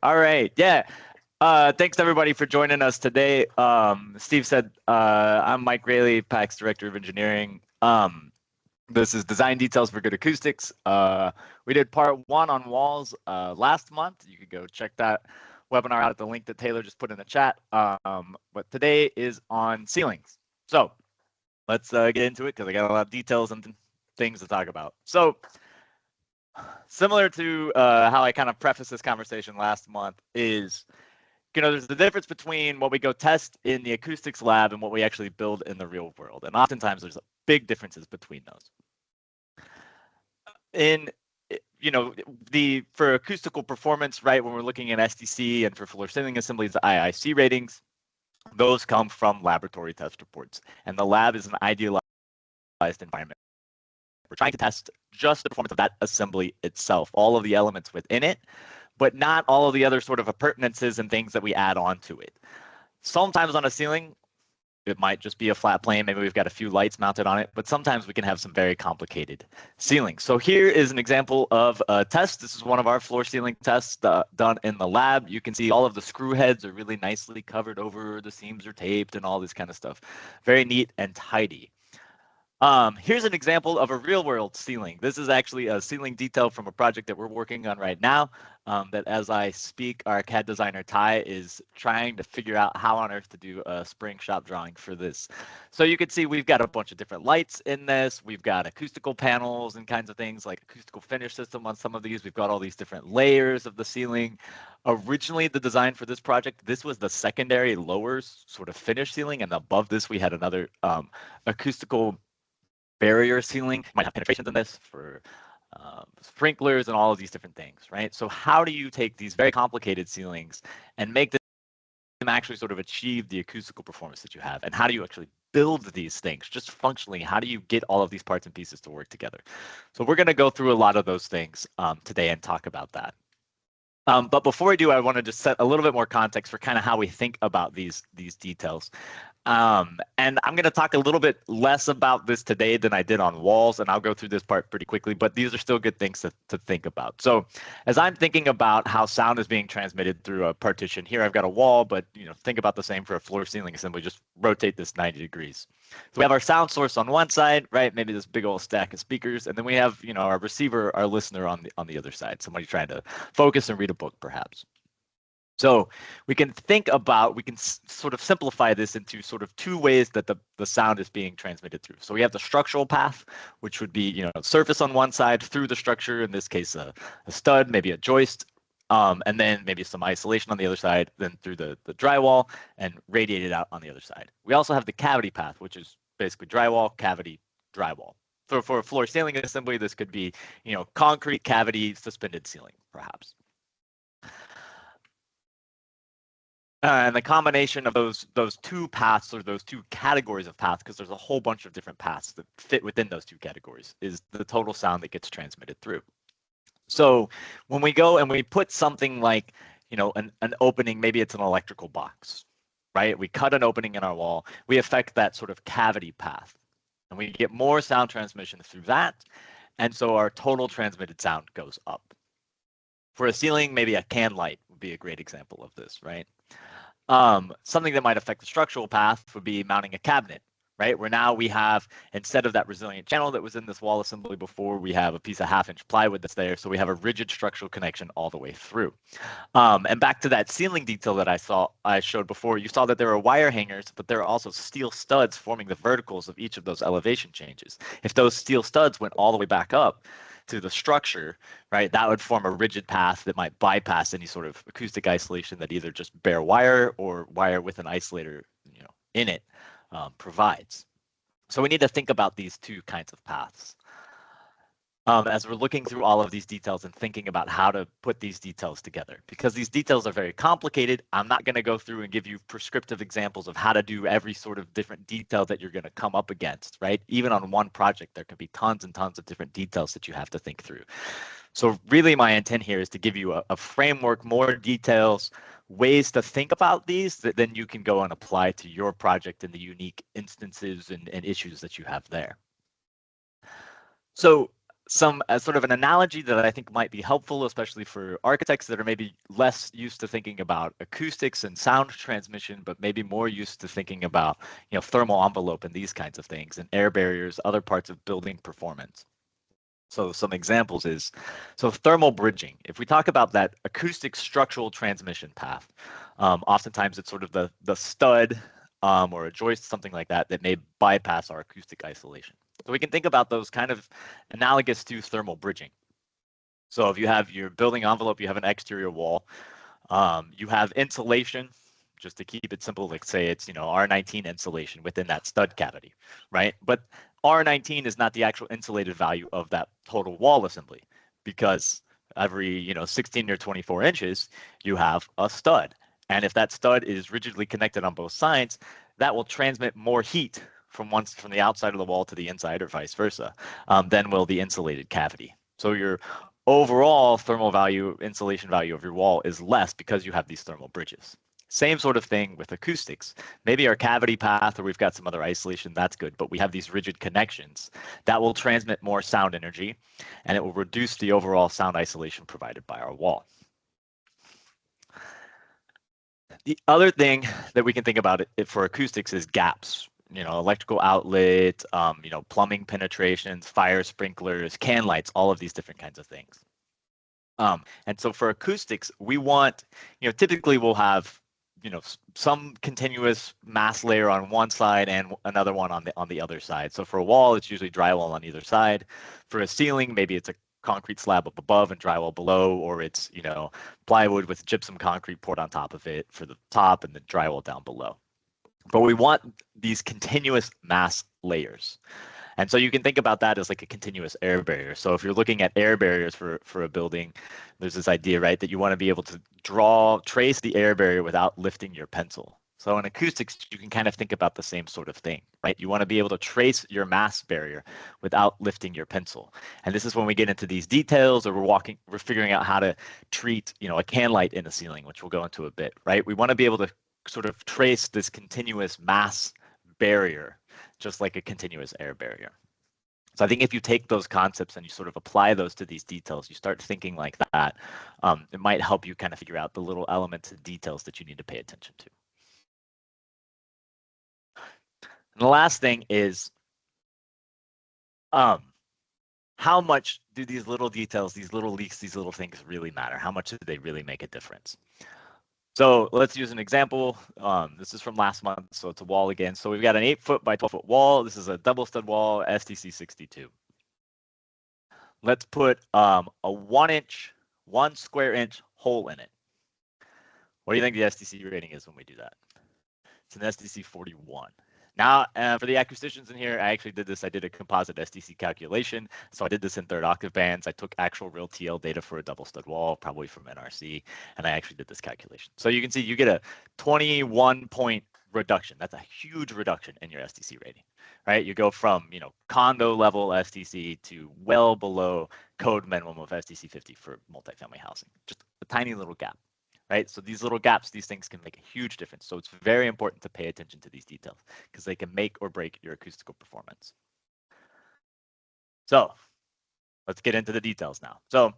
All right. Yeah. Thanks everybody for joining us today. Steve said I'm Mike Rayleigh, PAC's Director of Engineering. This is Design Details for Good Acoustics. We did part 1 on walls last month. You could go check that webinar out at the link that Taylor just put in the chat. But today is on ceilings. So let's get into it because I got a lot of details and things to talk about. So similar to how I kind of prefaced this conversation last month is, there's the difference between what we go test in the acoustics lab and what we actually build in the real world. And oftentimes there's big differences between those. For acoustical performance, right, when we're looking at STC and for floor ceiling assemblies, the IIC ratings, those come from laboratory test reports. And the lab is an idealized environment. We're trying to test just the performance of that assembly itself, all of the elements within it, but not all of the other sort of appurtenances and things that we add on to it. Sometimes on a ceiling, it might just be a flat plane. Maybe we've got a few lights mounted on it, but sometimes we can have some very complicated ceilings. So here is an example of a test. This is one of our floor ceiling tests done in the lab. You can see all of the screw heads are really nicely covered over. The seams are taped and all this kind of stuff. Very neat and tidy. Here's an example of a real world ceiling. This is actually a ceiling detail from a project that we're working on right now that as I speak, our CAD designer Ty is trying to figure out how on earth to do a spring shop drawing for this. So you can see we've got a bunch of different lights in this. We've got acoustical panels and kinds of things like acoustical finish system on some of these. We've got all these different layers of the ceiling. Originally, the design for this project, this was the secondary lower sort of finish ceiling. And above this, we had another acoustical barrier ceiling. You might have penetrations in this for sprinklers and all of these different things, right? So how do you take these very complicated ceilings and make them actually sort of achieve the acoustical performance that you have? And how do you actually build these things just functionally? How do you get all of these parts and pieces to work together? So we're going to go through a lot of those things today and talk about that. But before I do, I want to just set a little bit more context for kind of how we think about these details. And I'm going to talk a little bit less about this today than I did on walls, and I'll go through this part pretty quickly, but these are still good things to think about. So as I'm thinking about how sound is being transmitted through a partition, here I've got a wall, but think about the same for a floor ceiling assembly. Just rotate this 90 degrees. So we have our sound source on one side, right? Maybe this big old stack of speakers, and then we have our receiver, our listener on the other side. Somebody trying to focus and read a book, perhaps. So we can sort of simplify this into sort of two ways that the sound is being transmitted through. So we have the structural path, which would be, surface on one side through the structure, in this case, a stud, maybe a joist, and then maybe some isolation on the other side, then through the drywall and radiated out on the other side. We also have the cavity path, which is basically drywall, cavity, drywall. So for a floor ceiling assembly, this could be, concrete, cavity, suspended ceiling, perhaps. And the combination of those two paths, or those two categories of paths, because there's a whole bunch of different paths that fit within those two categories, is the total sound that gets transmitted through. So when we go and we put something like, an opening, maybe it's an electrical box, right? We cut an opening in our wall, we affect that sort of cavity path, and we get more sound transmission through that. And so our total transmitted sound goes up. For a ceiling, maybe a can light would be a great example of this, right? Something that might affect the structural path would be mounting a cabinet, right? Where now we have, instead of that resilient channel that was in this wall assembly before, we have a piece of 1/2-inch plywood that's there. So we have a rigid structural connection all the way through. And back to that ceiling detail that I showed before, you saw that there are wire hangers, but there are also steel studs forming the verticals of each of those elevation changes. If those steel studs went all the way back up to the structure, right, that would form a rigid path that might bypass any sort of acoustic isolation that either just bare wire or wire with an isolator, in it provides. So we need to think about these two kinds of paths. As we're looking through all of these details and thinking about how to put these details together. Because these details are very complicated, I'm not going to go through and give you prescriptive examples of how to do every sort of different detail that you're going to come up against, right? Even on one project, there can be tons and tons of different details that you have to think through. So really my intent here is to give you a framework, more details, ways to think about these that then you can go and apply to your project and the unique instances and issues that you have there. So some sort of an analogy that I think might be helpful, especially for architects that are maybe less used to thinking about acoustics and sound transmission, but maybe more used to thinking about, thermal envelope and these kinds of things, and air barriers, other parts of building performance. So some examples is, thermal bridging. If we talk about that acoustic structural transmission path, oftentimes it's sort of the stud or a joist, something like that, that may bypass our acoustic isolation. So we can think about those kind of analogous to thermal bridging. So if you have your building envelope, you have an exterior wall, you have insulation, just to keep it simple, like say it's, R19 insulation within that stud cavity, right? But R19 is not the actual insulated value of that total wall assembly, because every, 16 or 24 inches, you have a stud. And if that stud is rigidly connected on both sides, that will transmit more heat from the outside of the wall to the inside, or vice versa, than will the insulated cavity. So your overall thermal value, insulation value of your wall is less because you have these thermal bridges. Same sort of thing with acoustics. Maybe our cavity path, or we've got some other isolation, that's good, but we have these rigid connections that will transmit more sound energy, and it will reduce the overall sound isolation provided by our wall. The other thing that we can think about it for acoustics is gaps. Electrical outlet, plumbing penetrations, fire sprinklers, can lights, all of these different kinds of things. And so for acoustics, we want, typically we'll have, some continuous mass layer on one side and another one on the other side. So for a wall, it's usually drywall on either side. For a ceiling, maybe it's a concrete slab up above and drywall below, or it's, plywood with gypsum concrete poured on top of it for the top and the drywall down below. But we want these continuous mass layers. And so you can think about that as like a continuous air barrier. So if you're looking at air barriers for a building, there's this idea, right, that you want to be able to trace the air barrier without lifting your pencil. So in acoustics, you can kind of think about the same sort of thing, right? You want to be able to trace your mass barrier without lifting your pencil. And this is when we get into these details, or we're figuring out how to treat, a can light in a ceiling, which we'll go into a bit, right? We want to be able to sort of trace this continuous mass barrier, just like a continuous air barrier. So I think if you take those concepts and you sort of apply those to these details, you start thinking like that, it might help you kind of figure out the little elements and details that you need to pay attention to. And the last thing is, how much do these little details, these little leaks, these little things really matter? How much do they really make a difference? So let's use an example. This is from last month, so it's a wall again. So we've got an 8-foot by 12-foot wall. This is a double stud wall, STC 62. Let's put a 1 square inch hole in it. What do you think the STC rating is when we do that? It's an STC 41. Now, for the acousticians in here, I actually did this. I did a composite STC calculation. So I did this in 3rd octave bands. I took actual real TL data for a double stud wall, probably from NRC, and I actually did this calculation. So you can see you get a 21-point reduction. That's a huge reduction in your STC rating, right? You go from, condo level STC to well below code minimum of STC 50 for multifamily housing. Just a tiny little gap. Right? So these little gaps, these things can make a huge difference. So it's very important to pay attention to these details because they can make or break your acoustical performance. So let's get into the details now. So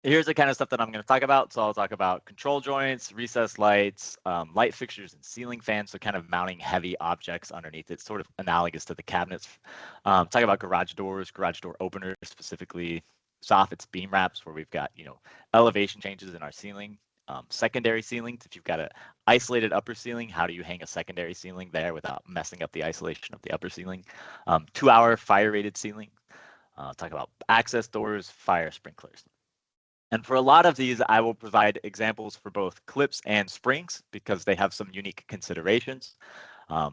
here's the kind of stuff that I'm going to talk about. So I'll talk about control joints, recessed lights, light fixtures, and ceiling fans. So kind of mounting heavy objects underneath it, sort of analogous to the cabinets. Talk about garage doors, garage door openers specifically, soffits, beam wraps, where we've got, elevation changes in our ceiling. Secondary ceilings, if you've got an isolated upper ceiling, how do you hang a secondary ceiling there without messing up the isolation of the upper ceiling? 2-hour fire rated ceiling. Talk about access doors, fire sprinklers. And for a lot of these, I will provide examples for both clips and springs because they have some unique considerations,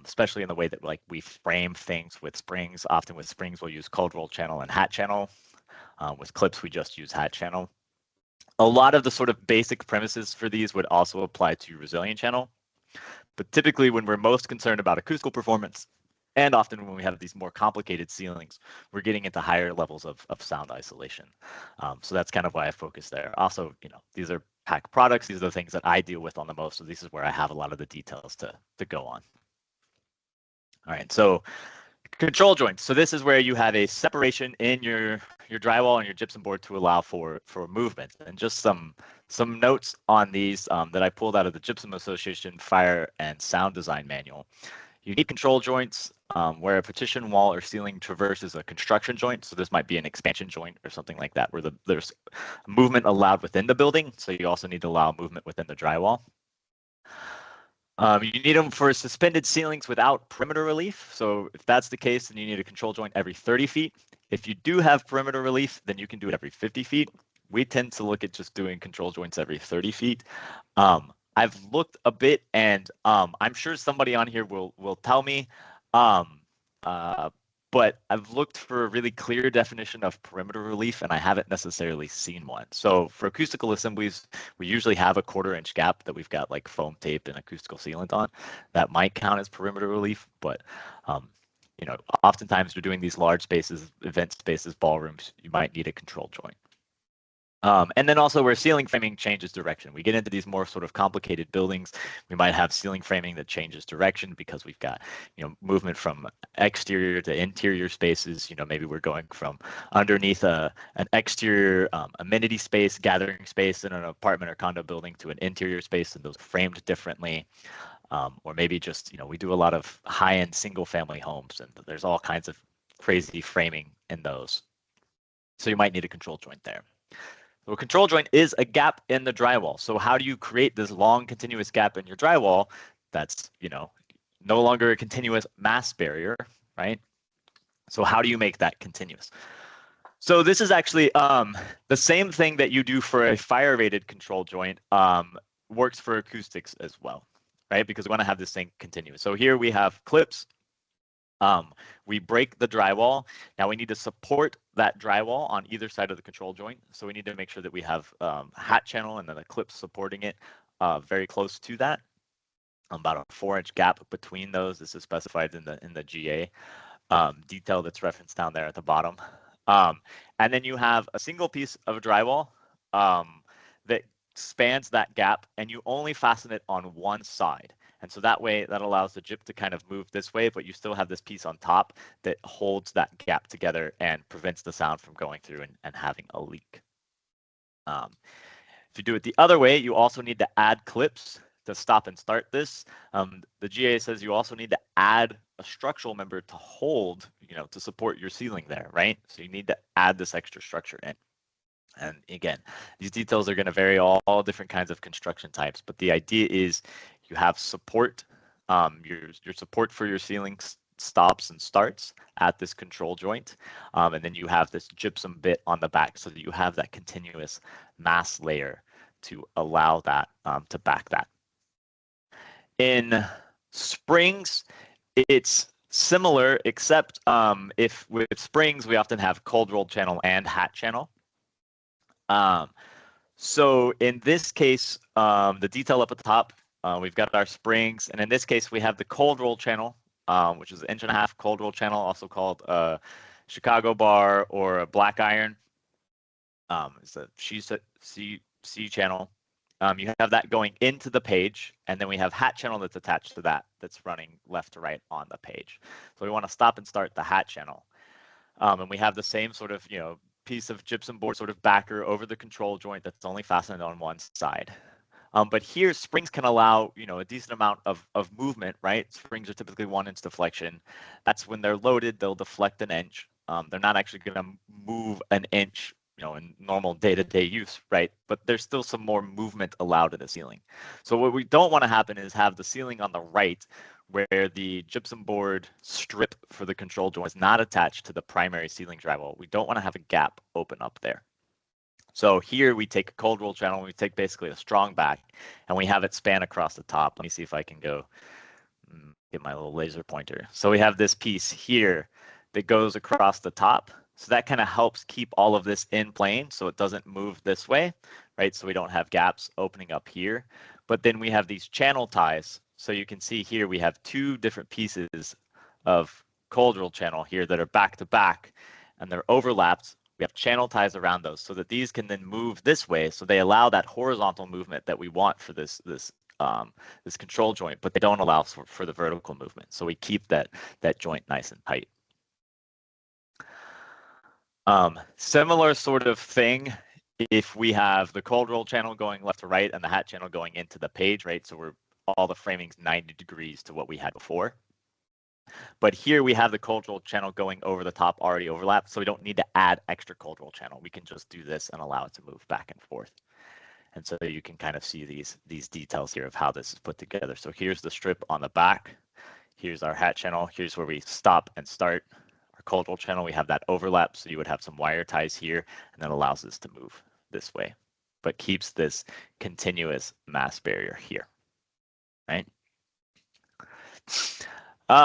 especially in the way that we frame things with springs. Often with springs, we'll use cold roll channel and hat channel. With clips, we just use hat channel. A lot of the sort of basic premises for these would also apply to resilient channel. But typically when we're most concerned about acoustical performance, and often when we have these more complicated ceilings, we're getting into higher levels of sound isolation. So that's kind of why I focus there. Also, these are PAC products. These are the things that I deal with on the most. So this is where I have a lot of the details to go on. All right, so Control joints. So this is where you have a separation in your drywall and your gypsum board to allow for movement. And just some notes on these that I pulled out of the Gypsum Association Fire and Sound Design Manual. You need control joints where a partition wall or ceiling traverses a construction joint. So this might be an expansion joint or something like that, where there's movement allowed within the building. So you also need to allow movement within the drywall. You need them for suspended ceilings without perimeter relief. So if that's the case, then you need a control joint every 30 feet. If you do have perimeter relief, then you can do it every 50 feet. We tend to look at just doing control joints every 30 feet. I've looked a bit, and I'm sure somebody on here will tell me, but I've looked for a really clear definition of perimeter relief, and I haven't necessarily seen one. So for acoustical assemblies, we usually have a 1/4-inch gap that we've got like foam tape and acoustical sealant on. That might count as perimeter relief, but you know, oftentimes we're doing these large spaces, event spaces, ballrooms, you might need a control joint. And then also where ceiling framing changes direction. We get into these more sort of complicated buildings. We might have ceiling framing that changes direction because we've got, you know, movement from exterior to interior spaces. You know, maybe we're going from underneath an exterior amenity space, gathering space in an apartment or condo building to an interior space, and those are framed differently. Or maybe just, you know, we do a lot of high-end single-family homes, and there's all kinds of crazy framing in those. So you might need a control joint there. So a control joint is a gap in the drywall. So how do you create this long continuous gap in your drywall that's, you know, no longer a continuous mass barrier, right? So how do you make that continuous? So this is actually the same thing that you do for a fire rated control joint works for acoustics as well, right? Because we want to have this thing continuous. So here we have clips. We break the drywall. Now we need to support that drywall on either side of the control joint. So we need to make sure that we have hat channel and then the clips supporting it very close to that. About a 4-inch gap between those. This is specified in the GA detail that's referenced down there at the bottom. And then you have a single piece of drywall that spans that gap, and you only fasten it on one side. And so that way, that allows the gyp to kind of move this way, but you still have this piece on top that holds that gap together and prevents the sound from going through and having a leak. If you do it the other way, you also need to add clips to stop and start this. The GA says you also need to add a structural member to hold, you know, to support your ceiling there, right? So you need to add this extra structure in. And again, these details are going to vary all different kinds of construction types, but the idea is you have support, your support for your ceiling stops and starts at this control joint, and then you have this gypsum bit on the back so that you have that continuous mass layer to allow that to back that. In springs, it's similar, except if with springs, we often have cold roll channel and hat channel. So in this case, the detail up at the top, we've got our springs, and in this case, we have the cold roll channel, which is an 1.5 inch cold roll channel, also called Chicago bar or a black iron. It's a C channel. You have that going into the page, and then we have hat channel that's attached to that, that's running left to right on the page. So we want to stop and start the hat channel. And we have the same sort of, you know, piece of gypsum board sort of backer over the control joint that's only fastened on one side. But here springs can allow, you know, a decent amount of movement, right? Springs are typically 1 inch deflection. That's when they're loaded, they'll deflect an inch. They're not actually going to move an inch, you know, in normal day-to-day use, right? But there's still some more movement allowed in the ceiling. So what we don't want to happen is have the ceiling on the right where the gypsum board strip for the control joint is not attached to the primary ceiling drywall. We don't want to have a gap open up there. So here we take a cold roll channel, we take basically a strong back, and we have it span across the top. Let me see if I can go get my little laser pointer. So we have this piece here that goes across the top. So that kind of helps keep all of this in plane so it doesn't move this way, right? So we don't have gaps opening up here. But then we have these channel ties. So you can see here we have 2 different pieces of cold roll channel here that are back to back, and they're overlapped. We have channel ties around those so that these can then move this way. So they allow that horizontal movement that we want for this control joint, but they don't allow for the vertical movement. So we keep that joint nice and tight. Similar sort of thing if we have the cold roll channel going left to right and the hat channel going into the page, right? So all the framing's 90 degrees to what we had before. But here we have the cold roll channel going over the top already overlapped, so we don't need to add extra cold roll channel. We can just do this and allow it to move back and forth. And so you can kind of see these details here of how this is put together. So here's the strip on the back. Here's our hat channel. Here's where we stop and start. Our cold roll channel, we have that overlap, so you would have some wire ties here, and that allows this to move this way, but keeps this continuous mass barrier here, right?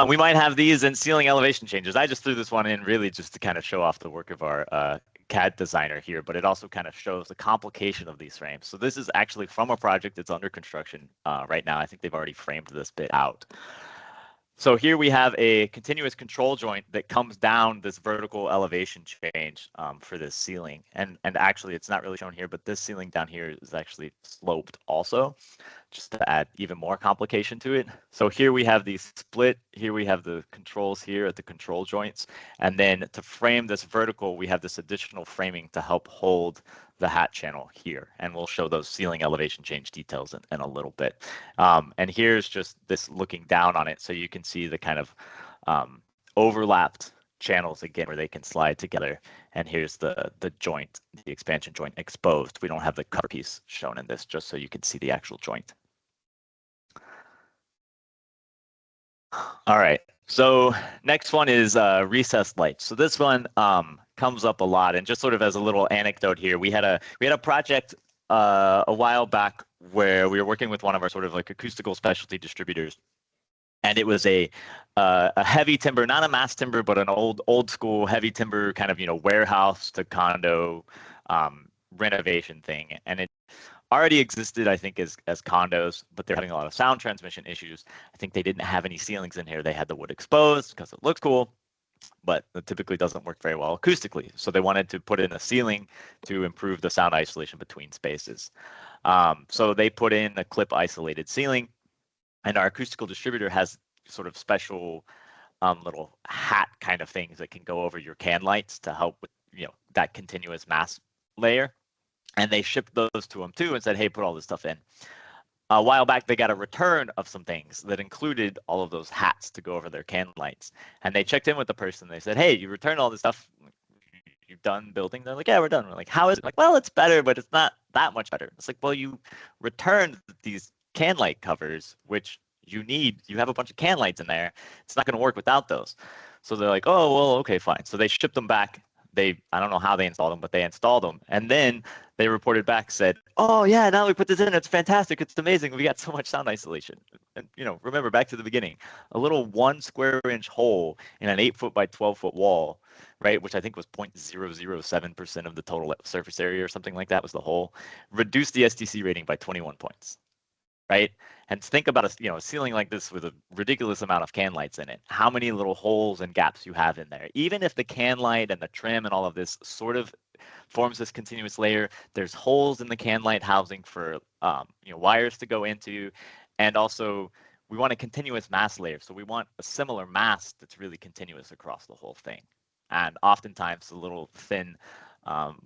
We might have these in ceiling elevation changes. I just threw this one in really just to kind of show off the work of our CAD designer here, but it also kind of shows the complication of these frames. So this is actually from a project that's under construction right now. I think they've already framed this bit out. So here we have a continuous control joint that comes down this vertical elevation change for this ceiling. And actually, it's not really shown here, but this ceiling down here is actually sloped also, just to add even more complication to it. So here we have the split. Here we have the controls here at the control joints. And then to frame this vertical, we have this additional framing to help hold the hat channel here, and we'll show those ceiling elevation change details in a little bit. And here's just this looking down on it, so you can see the kind of overlapped channels again where they can slide together. And here's the joint, the expansion joint exposed. We don't have the cover piece shown in this, just so you can see the actual joint. All right, so next one is recessed lights. So this one comes up a lot, and just sort of as a little anecdote here, we had a project a while back where we were working with one of our sort of like acoustical specialty distributors, and it was a heavy timber, not a mass timber, but an old school heavy timber kind of warehouse to condo renovation thing, and it already existed, I think, as condos, but they're having a lot of sound transmission issues. I think they didn't have any ceilings in here. They had the wood exposed because it looks cool, but it typically doesn't work very well acoustically. So they wanted to put in a ceiling to improve the sound isolation between spaces. So they put in a clip isolated ceiling, and our acoustical distributor has sort of special little hat kind of things that can go over your can lights to help with that continuous mass layer. And they shipped those to them too and said, hey, put all this stuff in. A while back, they got a return of some things that included all of those hats to go over their can lights. And they checked in with the person. They said, hey, you returned all this stuff. You're done building? They're like, yeah, we're done. We're like, how is it? Like, well, it's better, but it's not that much better. It's like, well, you returned these can light covers, which you need. You have a bunch of can lights in there. It's not going to work without those. So they're like, oh, well, okay, fine. So they shipped them back. I don't know how they installed them, but they installed them. And then they reported back, said, oh yeah, now we put this in, it's fantastic, it's amazing, we got so much sound isolation. And remember, back to the beginning, a little 1 square inch hole in an 8 foot by 12 foot wall, right, which I think was 0.007% of the total surface area or something like that was the hole, reduced the STC rating by 21 points. Right? And think about a ceiling like this with a ridiculous amount of can lights in it. How many little holes and gaps you have in there. Even if the can light and the trim and all of this sort of forms this continuous layer, there's holes in the can light housing for wires to go into. And also we want a continuous mass layer. So we want a similar mass that's really continuous across the whole thing. And oftentimes the little thin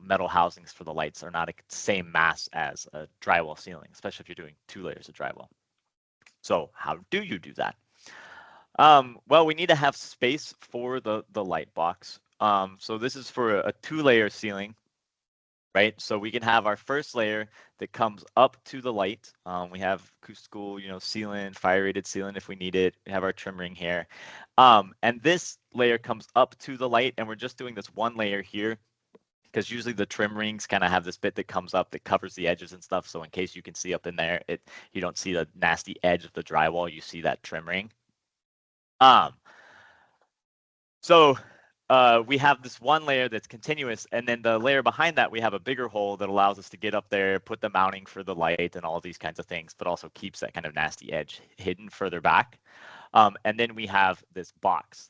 metal housings for the lights are not the same mass as a drywall ceiling, especially if you're doing 2 layers of drywall. So how do you do that? Well, we need to have space for the light box. So this is for a 2-layer ceiling, right? So we can have our first layer that comes up to the light. We have acoustical, sealant, fire rated sealant if we need it. We have our trim ring here. And this layer comes up to the light, and we're just doing this 1 layer here, because usually the trim rings kind of have this bit that comes up that covers the edges and stuff. So in case you can see up in there, you don't see the nasty edge of the drywall, you see that trim ring. So we have this 1 layer that's continuous, and then the layer behind that, we have a bigger hole that allows us to get up there, put the mounting for the light and all these kinds of things, but also keeps that kind of nasty edge hidden further back. And then we have this box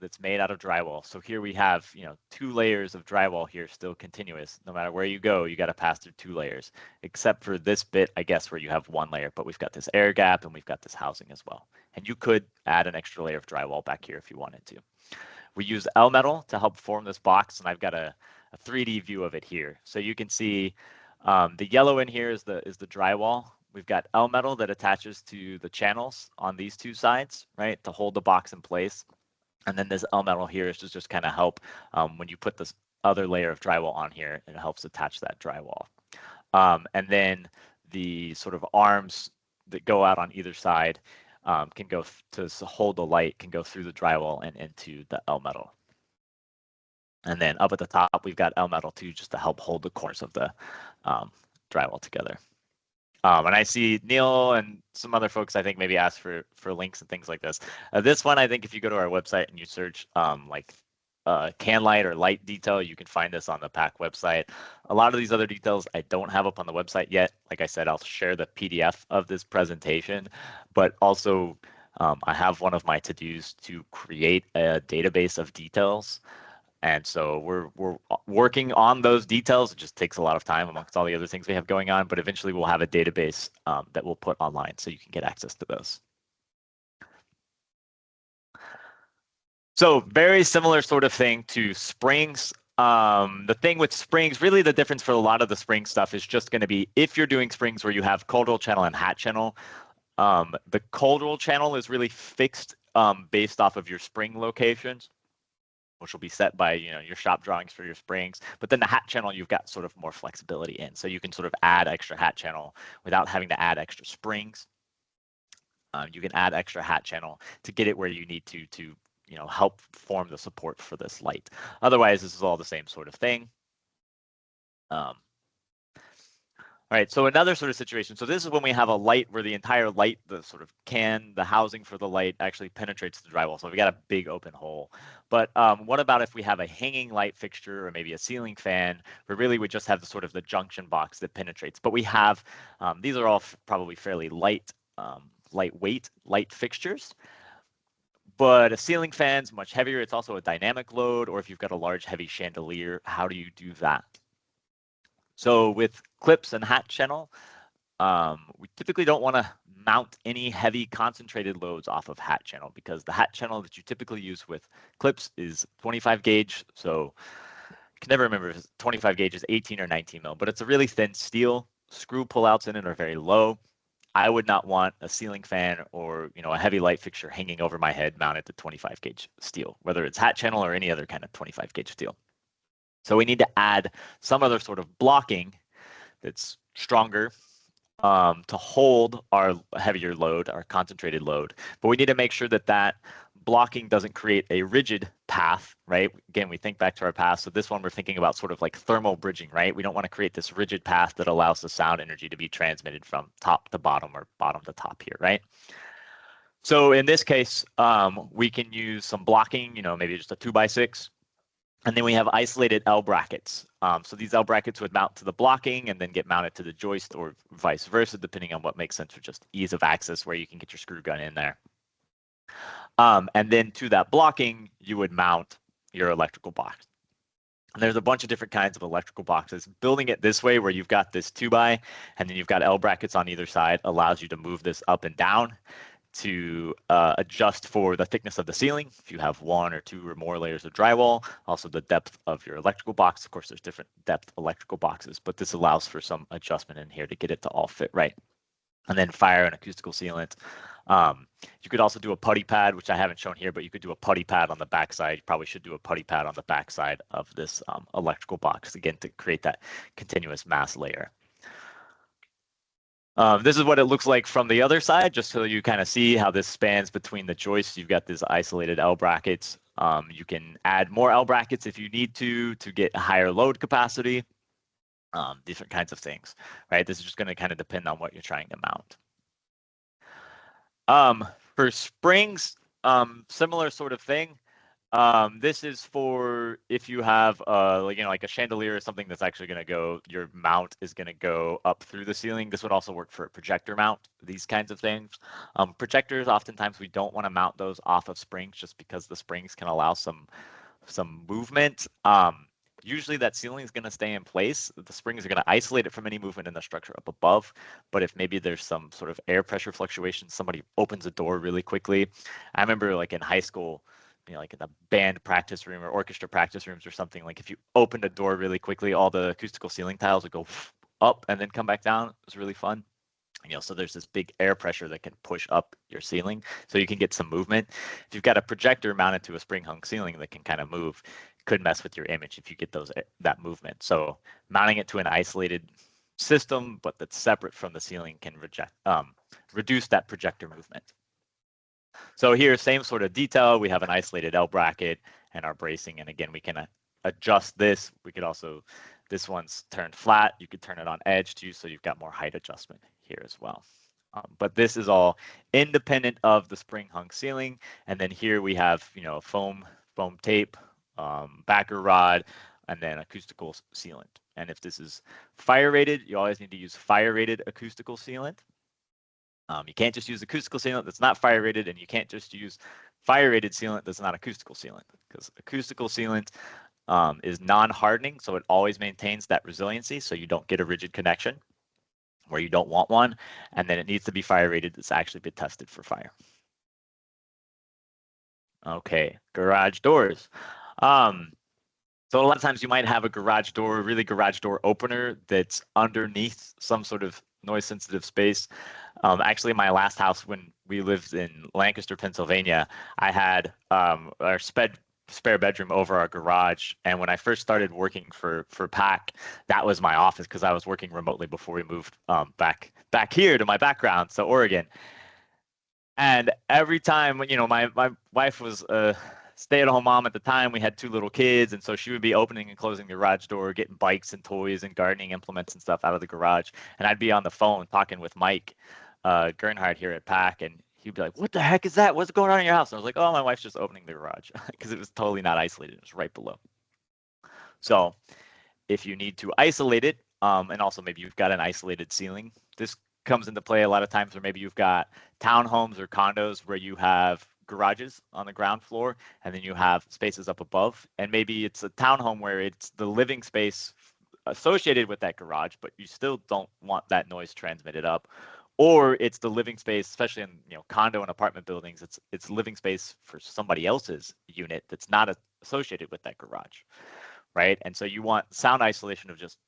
that's made out of drywall. So here we have 2 layers of drywall here, still continuous. No matter where you go, you got to pass through 2 layers, except for this bit, I guess, where you have 1 layer, but we've got this air gap and we've got this housing as well. And you could add an extra layer of drywall back here if you wanted to. We use L-metal to help form this box, and I've got a 3D view of it here. So you can see the yellow in here is the drywall. We've got L-metal that attaches to the channels on these two sides, right, to hold the box in place. And then this L-metal here is just kind of help when you put this other layer of drywall on here, it helps attach that drywall. And then the sort of arms that go out on either side can go to hold the light, can go through the drywall and into the L-metal. And then up at the top, we've got L-metal too, just to help hold the corners of the drywall together. And I see Neil and some other folks, I think, maybe ask for links and things like this. This one, I think if you go to our website and you search like can light or light detail, you can find this on the PAC website. A lot of these other details I don't have up on the website yet. Like I said, I'll share the PDF of this presentation, but also I have one of my to-dos to create a database of details. And so we're working on those details. It just takes a lot of time amongst all the other things we have going on, but eventually we'll have a database that we'll put online so you can get access to those. So very similar sort of thing to springs. The thing with springs, really the difference for a lot of the spring stuff is just going to be if you're doing springs where you have cold roll channel and hat channel, the cold roll channel is really fixed based off of your spring locations, which will be set by your shop drawings for your springs. But then the hat channel, you've got sort of more flexibility in. So you can sort of add extra hat channel without having to add extra springs. You can add extra hat channel to get it where you need to help form the support for this light. Otherwise, this is all the same sort of thing. All right, so another sort of situation. So this is when we have a light where the entire light, the sort of the housing for the light actually penetrates the drywall. So we got a big open hole. But what about if we have a hanging light fixture or maybe a ceiling fan, where really we just have the sort of the junction box that penetrates. But we have, these are all probably fairly lightweight light fixtures. But a ceiling fan's much heavier. It's also a dynamic load, or if you've got a large heavy chandelier, how do you do that? So with clips and hat channel, we typically don't want to mount any heavy concentrated loads off of hat channel because the hat channel that you typically use with clips is 25 gauge. So I can never remember if it's 25 gauge is 18 or 19 mil, but it's a really thin steel. Screw pullouts in it are very low. I would not want a ceiling fan or a heavy light fixture hanging over my head mounted to 25 gauge steel, whether it's hat channel or any other kind of 25 gauge steel. So we need to add some other sort of blocking that's stronger to hold our heavier load, our concentrated load. But we need to make sure that that blocking doesn't create a rigid path, right? Again, we think back to our path. So this one, we're thinking about sort of like thermal bridging, right? We don't want to create this rigid path that allows the sound energy to be transmitted from top to bottom or bottom to top here, right? So in this case, we can use some blocking, maybe just a 2x6. And then we have isolated L brackets. So these L brackets would mount to the blocking and then get mounted to the joist or vice versa, depending on what makes sense for just ease of access where you can get your screw gun in there. And then to that blocking, you would mount your electrical box. And there's a bunch of different kinds of electrical boxes. Building it this way where you've got this 2x and then you've got L brackets on either side allows you to move this up and down to adjust for the thickness of the ceiling. If you have 1 or 2 or more layers of drywall, also the depth of your electrical box. Of course, there's different depth electrical boxes, but this allows for some adjustment in here to get it to all fit right. And then fire and acoustical sealant. You could also do a putty pad, which I haven't shown here, but you could do a putty pad on the backside. You probably should do a putty pad on the backside of this electrical box, again, to create that continuous mass layer. This is what it looks like from the other side, just so you kind of see how this spans between the joists. You've got these isolated L brackets. You can add more L brackets if you need to get higher load capacity, different kinds of things, right? This is just going to kind of depend on what you're trying to mount. For springs, similar sort of thing. This is for if you have like a chandelier or something that's actually going to go, your mount is going to go up through the ceiling. This would also work for a projector mount, these kinds of things. Projectors, oftentimes we don't want to mount those off of springs just because the springs can allow some movement. Usually that ceiling is going to stay in place. The springs are going to isolate it from any movement in the structure up above. But if maybe there's some sort of air pressure fluctuation, somebody opens a door really quickly. I remember like in high school, like in the band practice room or orchestra practice rooms or something, like if you opened a door really quickly, all the acoustical ceiling tiles would go up and then come back down. It was really fun. So there's this big air pressure that can push up your ceiling, so you can get some movement. If you've got a projector mounted to a spring hung ceiling that can kind of move, it could mess with your image if you get that movement. So mounting it to an isolated system, but that's separate from the ceiling, can reduce that projector movement. So here, same sort of detail. We have an isolated L bracket and our bracing, and again, we can adjust this. We could also, this one's turned flat. You could turn it on edge too, so you've got more height adjustment here as well. But this is all independent of the spring hung ceiling. And then here we have, foam tape, backer rod, and then acoustical sealant. And if this is fire rated, you always need to use fire rated acoustical sealant. You can't just use acoustical sealant that's not fire rated, and you can't just use fire rated sealant that's not acoustical sealant, because acoustical sealant is non-hardening, so it always maintains that resiliency, so you don't get a rigid connection where you don't want one, and then it needs to be fire rated that's actually been tested for fire. Okay, garage doors. So a lot of times you might have a garage door, really garage door opener that's underneath some sort of noise sensitive space. Actually, my last house, when we lived in Lancaster, Pennsylvania, I had our spare bedroom over our garage. And when I first started working for PAC, that was my office, because I was working remotely before we moved back here to my background, so Oregon. And every time, my wife was a stay-at-home mom at the time. We had 2 little kids, and so she would be opening and closing the garage door, getting bikes and toys and gardening implements and stuff out of the garage. And I'd be on the phone talking with Mike Gernhardt here at PAC, and he'd be like, "What the heck is that? What's going on in your house?" And I was like, "Oh, my wife's just opening the garage," because it was totally not isolated. It was right below. So if you need to isolate it, and also maybe you've got an isolated ceiling, this comes into play a lot of times, or maybe you've got townhomes or condos where you have garages on the ground floor, and then you have spaces up above, and maybe it's a townhome where it's the living space associated with that garage, but you still don't want that noise transmitted up. Or it's the living space, especially in condo and apartment buildings, it's living space for somebody else's unit that's not associated with that garage, right? And so you want sound isolation of just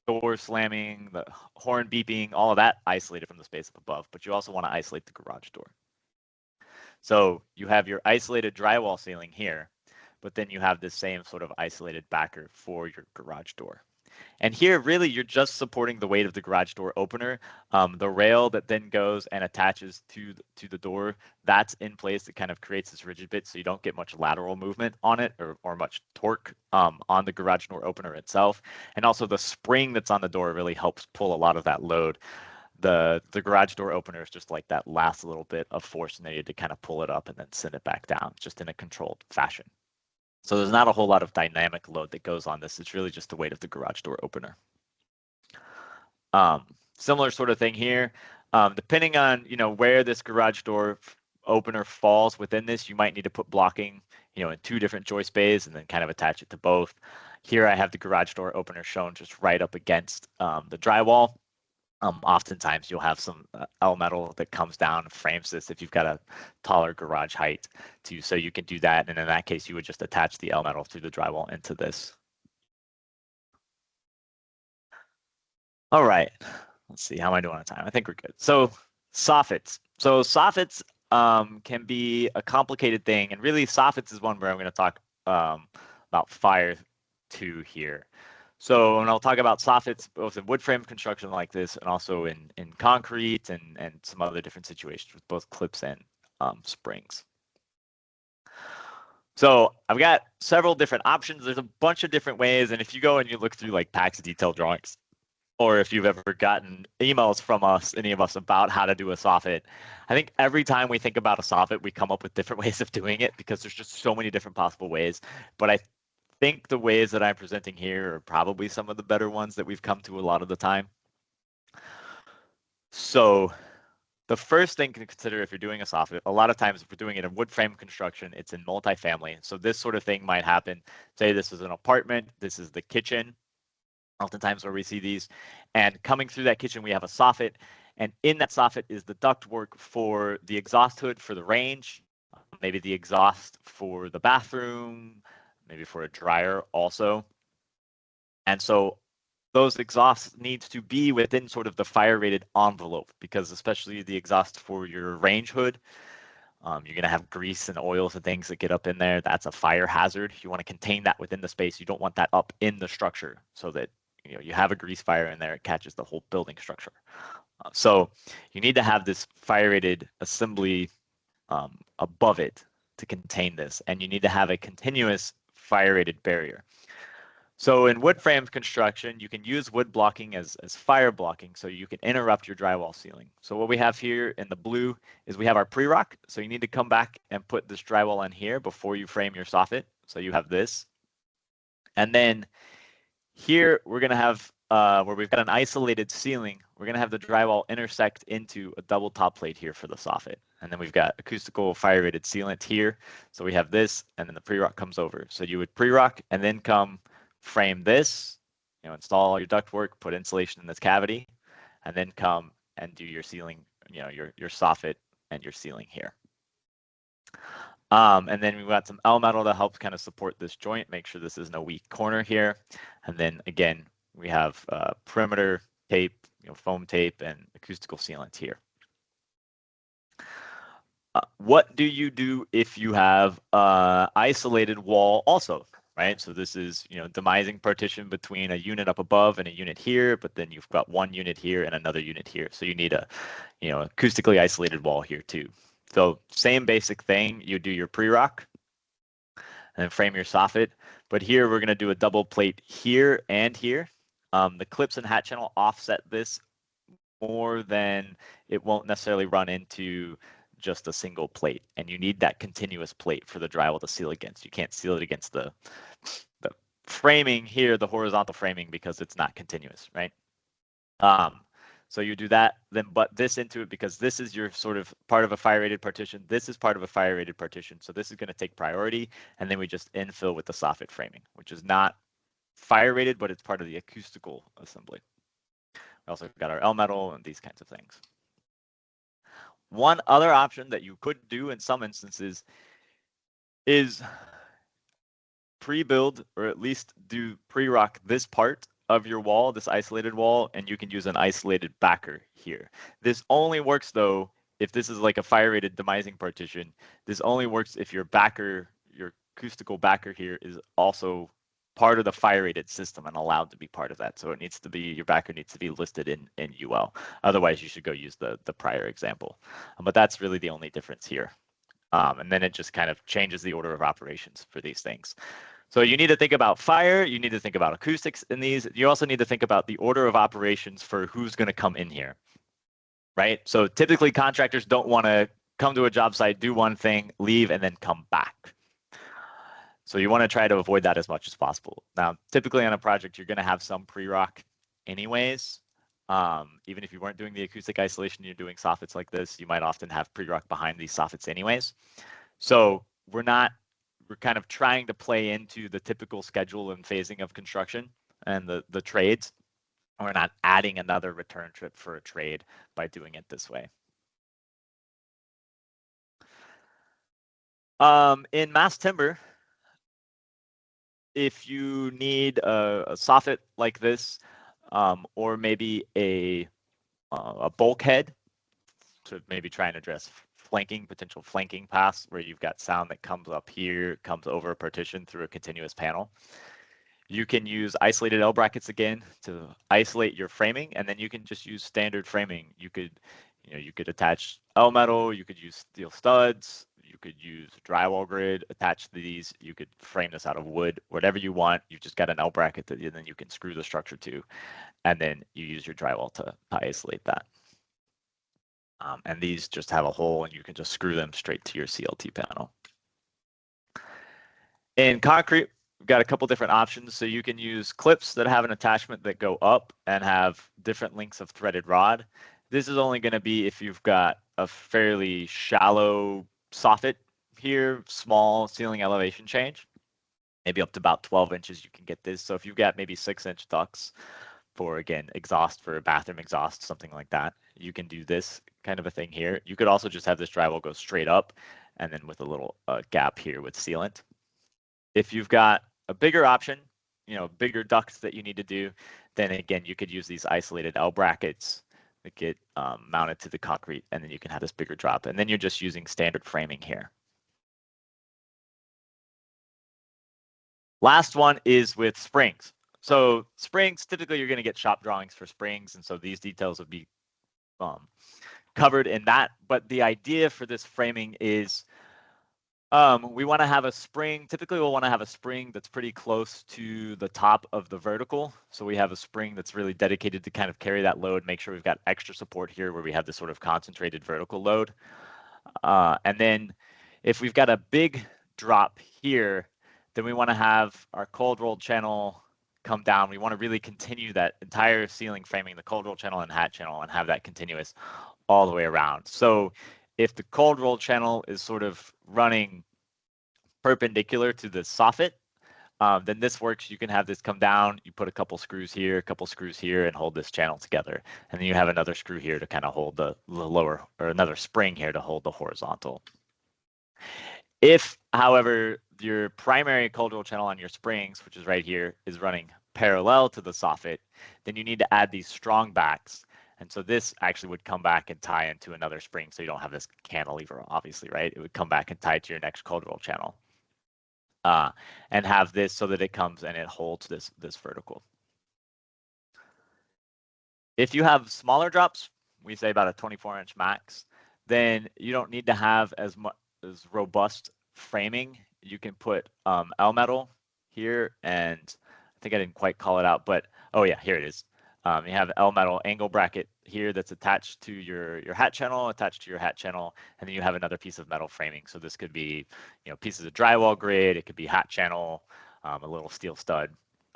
door slamming, the horn beeping, all of that isolated from the space up above, but you also want to isolate the garage door. So you have your isolated drywall ceiling here, but then you have this same sort of isolated backer for your garage door. And here, really, you're just supporting the weight of the garage door opener. The rail that then goes and attaches to the door, that's in place. It kind of creates this rigid bit, so you don't get much lateral movement on it, or much torque on the garage door opener itself. And also the spring that's on the door really helps pull a lot of that load. The garage door opener is just like that last little bit of force needed to kind of pull it up and then send it back down, just in a controlled fashion. So there's not a whole lot of dynamic load that goes on this. It's really just the weight of the garage door opener. Similar sort of thing here. Depending on where this garage door opener falls within this, you might need to put blocking in 2 different joist bays and then kind of attach it to both. Here I have the garage door opener shown just right up against the drywall. Oftentimes you'll have some L metal that comes down and frames this if you've got a taller garage height too, so you can do that. And in that case, you would just attach the L metal through the drywall into this. All right, let's see, how am I doing on time? I think we're good. So soffits. So soffits can be a complicated thing, and really soffits is one where I'm going to talk about fire too here. So, and I'll talk about soffits both in wood frame construction like this, and also in concrete and some other different situations with both clips and springs. So I've got several different options. There's a bunch of different ways, and if you go and you look through like PAC's detailed drawings, or if you've ever gotten emails from us, any of us, about how to do a soffit, I think every time we think about a soffit, we come up with different ways of doing it, because there's just so many different possible ways. But I think the ways that I'm presenting here are probably some of the better ones that we've come to a lot of the time. So the first thing to consider if you're doing a soffit, a lot of times if we're doing it in wood frame construction, it's in multifamily. So this sort of thing might happen. Say this is an apartment, this is the kitchen, oftentimes where we see these, and coming through that kitchen we have a soffit, and in that soffit is the ductwork for the exhaust hood for the range. maybe the exhaust for the bathroom, maybe for a dryer also. And so those exhausts needs to be within sort of the fire rated envelope, because especially the exhaust for your range hood, you're going to have grease and oils and things that get up in there. That's a fire hazard. You want to contain that within the space. You don't want that up in the structure so that you have a grease fire in there, it catches the whole building structure. So you need to have this fire rated assembly above it to contain this, and you need to have a continuous fire rated barrier. So in wood frame construction, you can use wood blocking as fire blocking, so you can interrupt your drywall ceiling. So what we have here in the blue is we have our pre-rock. So you need to come back and put this drywall in here before you frame your soffit. So you have this. And then here we're going to have, where we've got an isolated ceiling, we're going to have the drywall intersect into a double top plate here for the soffit. And then we've got acoustical fire rated sealant here. So we have this, and then the pre-rock comes over. So you would pre-rock and then come frame this, install all your ductwork, put insulation in this cavity, and then come and do your ceiling, your soffit and your ceiling here. And then we've got some L metal to help kind of support this joint, make sure this isn't a weak corner here. And then again, we have perimeter tape, foam tape, and acoustical sealant here. What do you do if you have isolated wall also? Right, so this is demising partition between a unit up above and a unit here, but then you've got one unit here and another unit here. So you need a acoustically isolated wall here too. So same basic thing, you do your pre-rock and then frame your soffit. But here we're going to do a double plate here and here. The clips and hat channel offset this more than it won't necessarily run into just a single plate, and you need that continuous plate for the drywall to seal against. You can't seal it against the framing here, the horizontal framing, because it's not continuous, right? So you do that, then butt this into it, because this is your sort of part of a fire rated partition. This is part of a fire rated partition. So this is going to take priority, and then we just infill with the soffit framing, which is not fire rated, but it's part of the acoustical assembly. We also got our L metal and these kinds of things. One other option that you could do in some instances is pre-build, or at least do pre-rock this part of your wall, this isolated wall, and you can use an isolated backer here. This only works though if this is like a fire rated demising partition. This only works if your backer, your acoustical backer here, is also part of the fire rated system and allowed to be part of that. So it needs to be, your backer needs to be listed in UL. Otherwise you should go use the prior example. But that's really the only difference here. And then it just kind of changes the order of operations for these things. So you need to think about fire, you need to think about acoustics in these. You also need to think about the order of operations for who's going to come in here, right? So typically contractors don't want to come to a job site, do one thing, leave, and then come back. So you want to try to avoid that as much as possible. Now, typically on a project, you're going to have some pre-rock anyways. Even if you weren't doing the acoustic isolation, you're doing soffits like this, you might often have pre-rock behind these soffits anyways. So we're kind of trying to play into the typical schedule and phasing of construction and the trades. We're not adding another return trip for a trade by doing it this way. In mass timber, if you need a soffit like this, or maybe a bulkhead to maybe try and address potential flanking paths where you've got sound that comes up here, comes over a partition through a continuous panel, you can use isolated L brackets again to isolate your framing, and then you can just use standard framing. You could attach L metal, you could use steel studs, you could use drywall grid, attach these, you could frame this out of wood, whatever you want. You've just got an L bracket that then you can screw the structure to, and then you use your drywall to isolate that. And these just have a hole, and you can just screw them straight to your CLT panel. In concrete, we've got a couple different options. So you can use clips that have an attachment that go up and have different lengths of threaded rod. This is only going to be if you've got a fairly shallow soffit here, small ceiling elevation change, maybe up to about 12 inches you can get this. So if you've got maybe 6-inch ducts for, again, exhaust for a bathroom exhaust, something like that, you can do this kind of a thing here. You could also just have this drywall go straight up and then with a little gap here with sealant. If you've got a bigger option, bigger ducts that you need to do, then again, you could use these isolated L brackets that get mounted to the concrete, and then you can have this bigger drop. And then you're just using standard framing here. Last one is with springs. So springs, typically you're going to get shop drawings for springs, and so these details would be covered in that. But the idea for this framing is we want to have a spring. Typically, we'll want to have a spring that's pretty close to the top of the vertical. So we have a spring that's really dedicated to kind of carry that load, make sure we've got extra support here where we have this sort of concentrated vertical load. And then if we've got a big drop here, then we want to have our cold rolled channel come down. We want to really continue that entire ceiling framing, the cold roll channel and hat channel, and have that continuous all the way around. So if the cold roll channel is sort of running perpendicular to the soffit, then this works. You can have this come down, you put a couple screws here, and hold this channel together. And then you have another screw here to kind of hold the lower, or another spring here to hold the horizontal. If, however, your primary cold roll channel on your springs, which is right here, is running parallel to the soffit, then you need to add these strong backs. And so this actually would come back and tie into another spring, so you don't have this cantilever, obviously, right? It would come back and tie to your next cold roll channel. And have this so that it comes and it holds this vertical. If you have smaller drops, we say about a 24-inch max, then you don't need to have as robust framing. You can put L metal here, and I think I didn't quite call it out, but oh yeah, here it is. You have L metal angle bracket here that's attached to your hat channel, and then you have another piece of metal framing. So this could be, pieces of drywall grid, it could be hat channel, a little steel stud,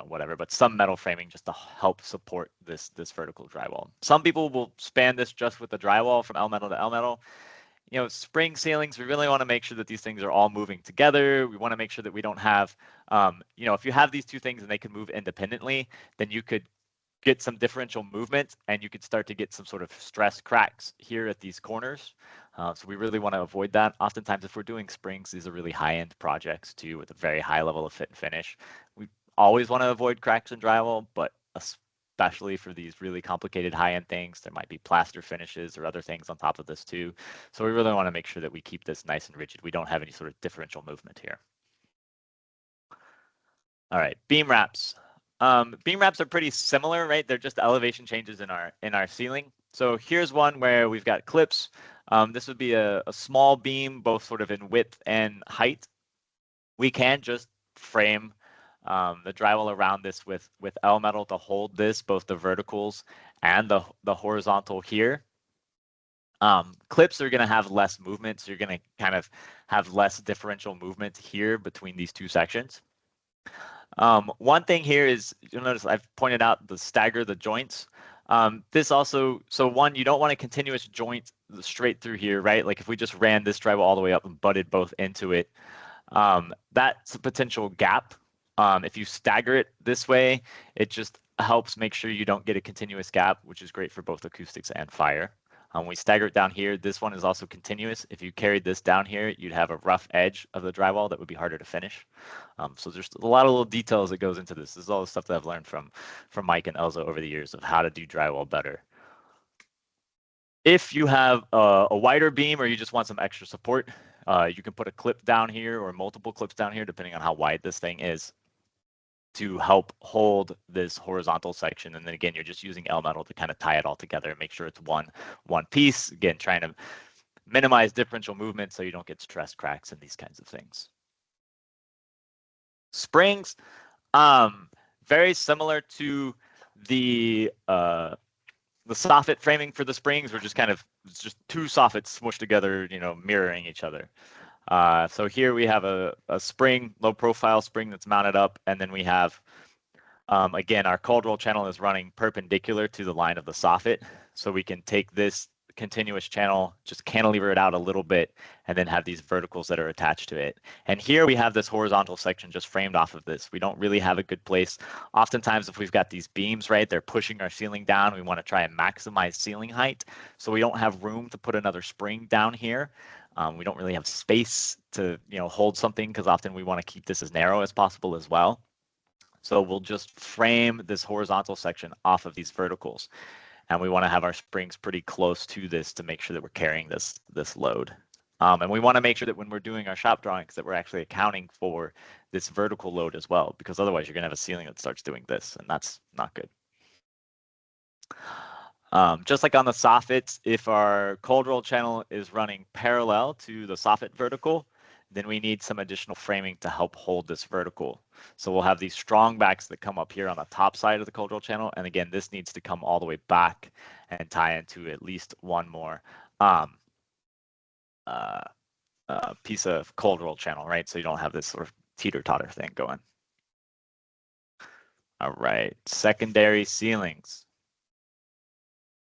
whatever, but some metal framing just to help support this vertical drywall. Some people will span this just with the drywall from L metal to L metal. Spring ceilings, we really want to make sure that these things are all moving together. We want to make sure that we don't have, if you have these two things and they can move independently, then you could get some differential movement and you could start to get some sort of stress cracks here at these corners. So we really want to avoid that. Oftentimes, if we're doing springs, these are really high-end projects too, with a very high level of fit and finish. We always want to avoid cracks in drywall, but especially for these really complicated high-end things, there might be plaster finishes or other things on top of this too. So we really want to make sure that we keep this nice and rigid. We don't have any sort of differential movement here. All right, beam wraps. Beam wraps are pretty similar, right? They're just elevation changes in our ceiling. So here's one where we've got clips. This would be a small beam, both sort of in width and height. We can just frame the drywall around this with L metal to hold this, both the verticals and the horizontal here. Clips are going to have less movement, so you're going to kind of have less differential movement here between these two sections. One thing here is, you'll notice I've pointed out the stagger the joints. This also, so one, you don't want a continuous joint straight through here, right? Like if we just ran this drywall all the way up and butted both into it, that's a potential gap. If you stagger it this way, it just helps make sure you don't get a continuous gap, which is great for both acoustics and fire. We stagger it down here. This one is also continuous. If you carried this down here, you'd have a rough edge of the drywall that would be harder to finish. So there's a lot of little details that goes into this. This is all the stuff that I've learned from Mike and Elza over the years of how to do drywall better. If you have a wider beam or you just want some extra support, you can put a clip down here or multiple clips down here, depending on how wide this thing is, to help hold this horizontal section. And then again, you're just using L metal to kind of tie it all together and make sure it's one piece. Again, trying to minimize differential movement so you don't get stress cracks and these kinds of things. Springs, very similar to the soffit framing for the springs. We're just kind of, it's just two soffits smushed together, mirroring each other. So here we have a spring, low profile spring that's mounted up, and then we have, again, our cold roll channel is running perpendicular to the line of the soffit. So we can take this continuous channel, just cantilever it out a little bit, and then have these verticals that are attached to it. And here we have this horizontal section just framed off of this. We don't really have a good place. Oftentimes, if we've got these beams, right, they're pushing our ceiling down. We want to try and maximize ceiling height. So we don't have room to put another spring down here. We don't really have space to hold something because often we want to keep this as narrow as possible as well. So we'll just frame this horizontal section off of these verticals. And we want to have our springs pretty close to this to make sure that we're carrying this load. And we want to make sure that when we're doing our shop drawings that we're actually accounting for this vertical load as well, because otherwise you're going to have a ceiling that starts doing this, and that's not good. Just like on the soffits, if our cold roll channel is running parallel to the soffit vertical, then we need some additional framing to help hold this vertical. So we'll have these strong backs that come up here on the top side of the cold roll channel. And again, this needs to come all the way back and tie into at least one more piece of cold roll channel, right? So you don't have this sort of teeter-totter thing going. All right, secondary ceilings.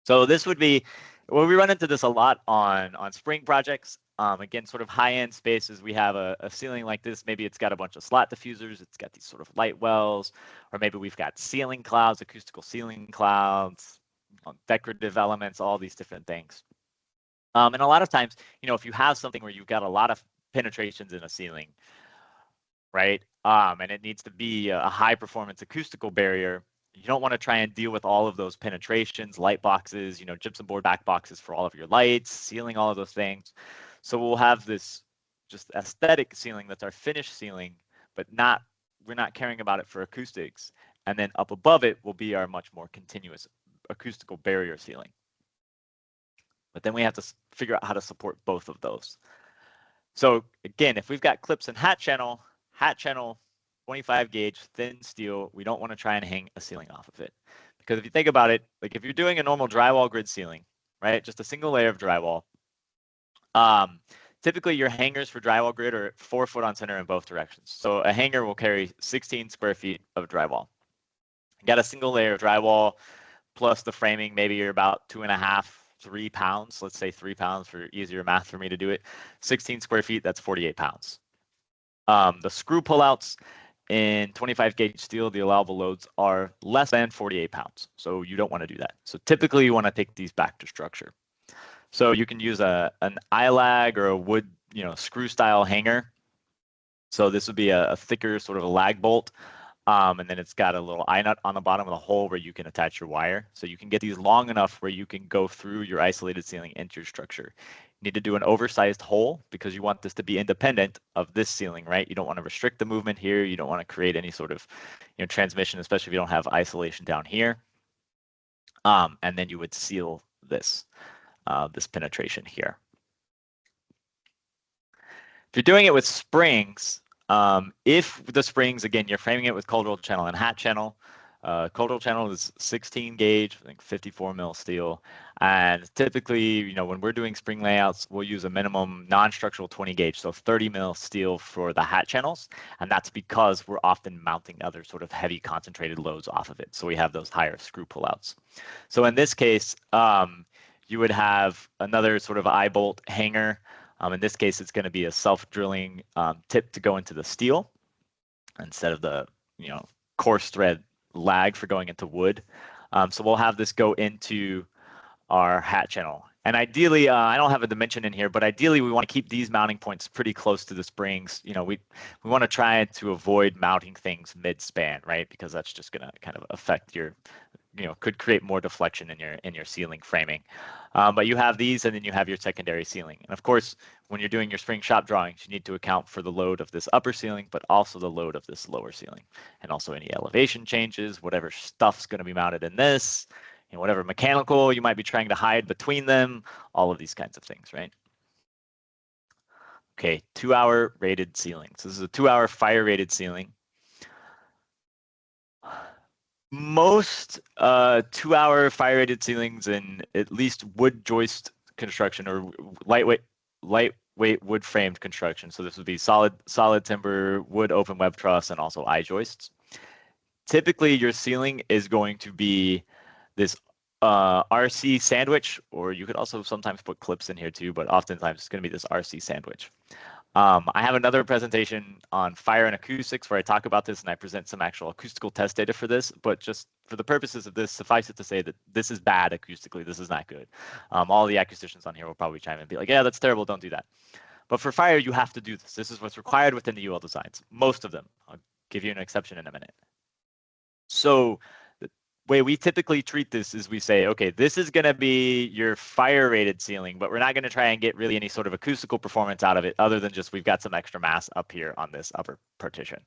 So this would be, well, we run into this a lot on spring projects. Again, sort of high-end spaces, we have a ceiling like this. Maybe it's got a bunch of slot diffusers. It's got these sort of light wells, or maybe we've got ceiling clouds, acoustical ceiling clouds, decorative elements, all these different things. And a lot of times, if you have something where you've got a lot of penetrations in a ceiling, right, and it needs to be a high-performance acoustical barrier, you don't want to try and deal with all of those penetrations, light boxes, gypsum board back boxes for all of your lights, ceiling, all of those things. So we'll have this just aesthetic ceiling that's our finished ceiling, but we're not caring about it for acoustics. And then up above it will be our much more continuous acoustical barrier ceiling. But then we have to figure out how to support both of those. So again, if we've got clips and hat channel, 25 gauge, thin steel, we don't want to try and hang a ceiling off of it. Because if you think about it, like if you're doing a normal drywall grid ceiling, right, just a single layer of drywall, typically your hangers for drywall grid are 4 foot on center in both directions. So a hanger will carry 16 square feet of drywall. You got a single layer of drywall plus the framing, maybe you're about 2.5, 3 pounds. Let's say 3 pounds for easier math for me to do it. 16 square feet, that's 48 pounds. The screw pullouts in 25 gauge steel, the allowable loads are less than 48 pounds. So you don't want to do that. So typically you want to take these back to structure. So you can use an I-lag or a wood, screw style hanger. So this would be a thicker sort of a lag bolt. And then it's got a little eye nut on the bottom of the hole where you can attach your wire. So you can get these long enough where you can go through your isolated ceiling into your structure. You need to do an oversized hole because you want this to be independent of this ceiling, right? You don't want to restrict the movement here. You don't want to create any sort of transmission, especially if you don't have isolation down here. And then you would seal this penetration here. If you're doing it with springs, if the springs, again, you're framing it with cold roll channel and hat channel. Cold roll channel is 16 gauge, I think 54 mil steel. And typically, when we're doing spring layouts, we'll use a minimum non-structural 20 gauge, so 30 mil steel for the hat channels. And that's because we're often mounting other sort of heavy concentrated loads off of it. So we have those higher screw pullouts. So in this case, you would have another sort of eye bolt hanger. In this case, it's going to be a self-drilling tip to go into the steel instead of the coarse thread lag for going into wood. So we'll have this go into our hat channel. And ideally, I don't have a dimension in here, but ideally we want to keep these mounting points pretty close to the springs. We want to try to avoid mounting things mid-span, right? Because that's just going to kind of affect your, could create more deflection in your ceiling framing. But you have these, and then you have your secondary ceiling. And of course, when you're doing your spring shop drawings, you need to account for the load of this upper ceiling, but also the load of this lower ceiling, and also any elevation changes, whatever stuff's going to be mounted in this, whatever mechanical you might be trying to hide between them, all of these kinds of things, right? Okay, 2-hour rated ceilings. This is a 2-hour fire rated ceiling. Most 2-hour fire rated ceilings in at least wood joist construction or lightweight wood framed construction. So this would be solid timber, wood open web truss, and also I joists. Typically, your ceiling is going to be this RC sandwich, or you could also sometimes put clips in here too, but oftentimes it's going to be this RC sandwich. I have another presentation on fire and acoustics where I talk about this and I present some actual acoustical test data for this, but just for the purposes of this, suffice it to say that this is bad acoustically. This is not good. All the acousticians on here will probably chime in and be like, yeah, that's terrible. Don't do that. But for fire, you have to do this. This is what's required within the UL designs. Most of them. I'll give you an exception in a minute. So the way we typically treat this is we say, okay, this is going to be your fire rated ceiling, but we're not going to try and get really any sort of acoustical performance out of it other than just we've got some extra mass up here on this upper partition.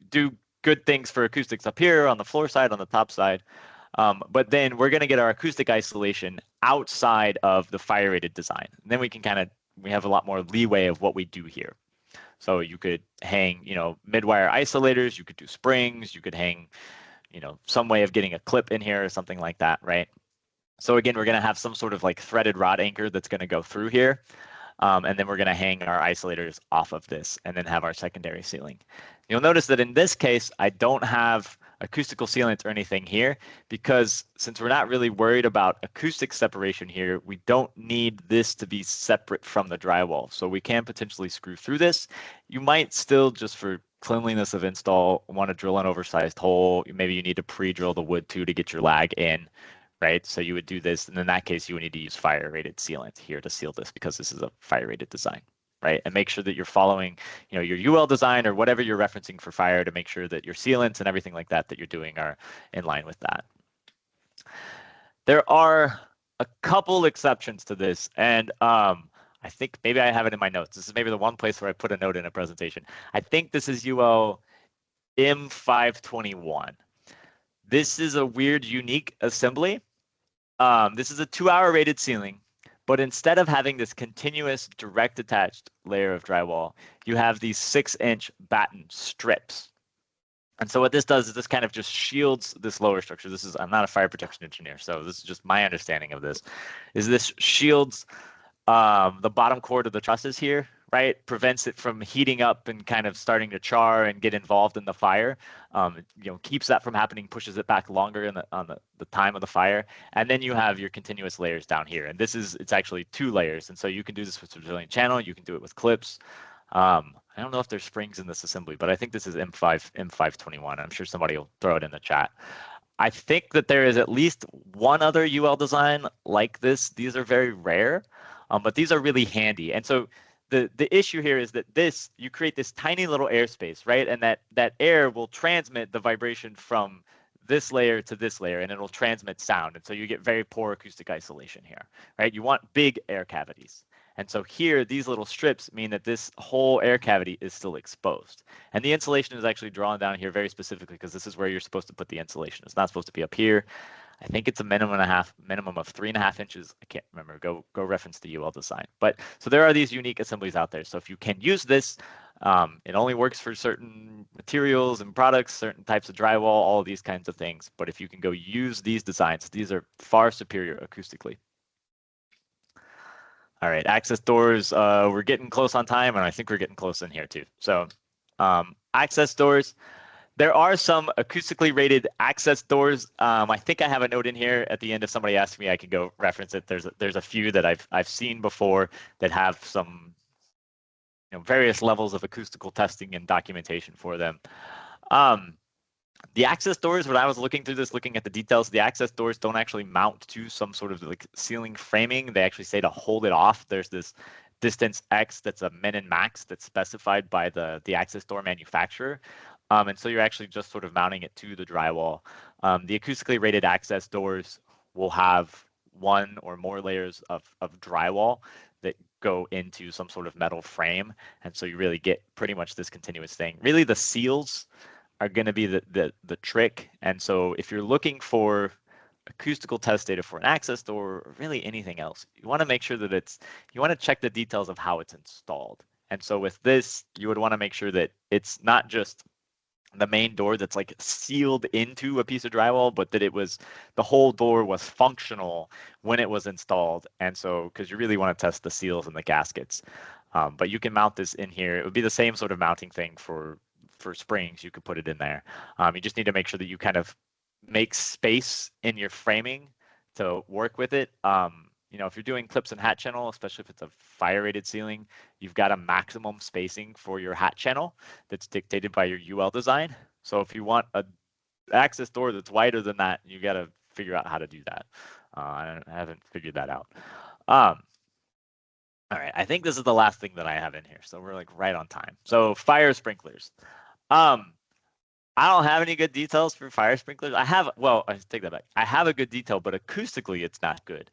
Do good things for acoustics up here on the floor side, on the top side. But then we're going to get our acoustic isolation outside of the fire rated design. And then we can we have a lot more leeway of what we do here. So you could hang, mid-wire isolators, you could do springs, you could hang, some way of getting a clip in here or something like that, right? So again, we're going to have some sort of like threaded rod anchor that's going to go through here. And then we're going to hang our isolators off of this and then have our secondary ceiling. You'll notice that in this case, I don't have acoustical sealants or anything here because since we're not really worried about acoustic separation here, we don't need this to be separate from the drywall. So we can potentially screw through this. You might still, just for cleanliness of install, want to drill an oversized hole. Maybe you need to pre-drill the wood too to get your lag in. Right, so you would do this, and in that case, you would need to use fire-rated sealant here to seal this because this is a fire-rated design, right? And make sure that you're following, your UL design or whatever you're referencing for fire to make sure that your sealants and everything like that you're doing are in line with that. There are a couple exceptions to this, and I think maybe I have it in my notes. This is maybe the one place where I put a note in a presentation. I think this is UL M521. This is a weird, unique assembly. This is a 2-hour rated ceiling, but instead of having this continuous direct attached layer of drywall, you have these 6-inch batten strips. And so what this does is this kind of just shields this lower structure. I'm not a fire protection engineer, so this is just my understanding of this, is this shields the bottom cord of the trusses here, right? Prevents it from heating up and kind of starting to char and get involved in the fire. Keeps that from happening, pushes it back longer on the time of the fire. And then you have your continuous layers down here. And it's actually 2 layers. And so you can do this with Brazilian channel. You can do it with clips. I don't know if there's springs in this assembly, but I think this is M521. I'm sure somebody will throw it in the chat. I think that there is at least one other UL design like this. These are very rare, but these are really handy. And so the issue here is that you create this tiny little airspace, right? And that air will transmit the vibration from this layer to this layer, and it'll transmit sound. And so you get very poor acoustic isolation here, right? You want big air cavities. And so here, these little strips mean that this whole air cavity is still exposed. And the insulation is actually drawn down here very specifically because this is where you're supposed to put the insulation. It's not supposed to be up here. I think it's a minimum of 3.5 inches. I can't remember. Go reference the UL design. But so there are these unique assemblies out there. So if you can use this, it only works for certain materials and products, certain types of drywall, all of these kinds of things. But if you can go use these designs, these are far superior acoustically. All right, access doors. We're getting close on time, and I think we're getting close in here too. So access doors. There are some acoustically rated access doors. I think I have a note in here at the end. If somebody asks me, I can go reference it. There's a few that I've seen before that have some various levels of acoustical testing and documentation for them. The access doors, when I was looking through this, looking at the details, the access doors don't actually mount to some sort of like ceiling framing. They actually say to hold it off. There's this distance X that's a min and max that's specified by the access door manufacturer. And so you're actually just sort of mounting it to the drywall. The acoustically rated access doors will have 1 or more layers of drywall that go into some sort of metal frame. And so you really get pretty much this continuous thing. Really, the seals are going to be the trick. And so if you're looking for acoustical test data for an access door or really anything else, you want to make sure that you want to check the details of how it's installed. And so with this, you would want to make sure that it's not just the main door that's like sealed into a piece of drywall, but that the whole door was functional when it was installed. And so, because you really want to test the seals and the gaskets, but you can mount this in here. It would be the same sort of mounting thing for springs. You could put it in there. You just need to make sure that you kind of make space in your framing to work with it. you know, if you're doing clips and hat channel, especially if it's a fire rated ceiling, you've got a maximum spacing for your hat channel that's dictated by your UL design. So if you want a access door that's wider than that, you got to figure out how to do that. I haven't figured that out. All right, I think this is the last thing that I have in here, so we're like right on time. So fire sprinklers. I don't have any good details for fire sprinklers. Well, I take that back. I have a good detail, but acoustically it's not good.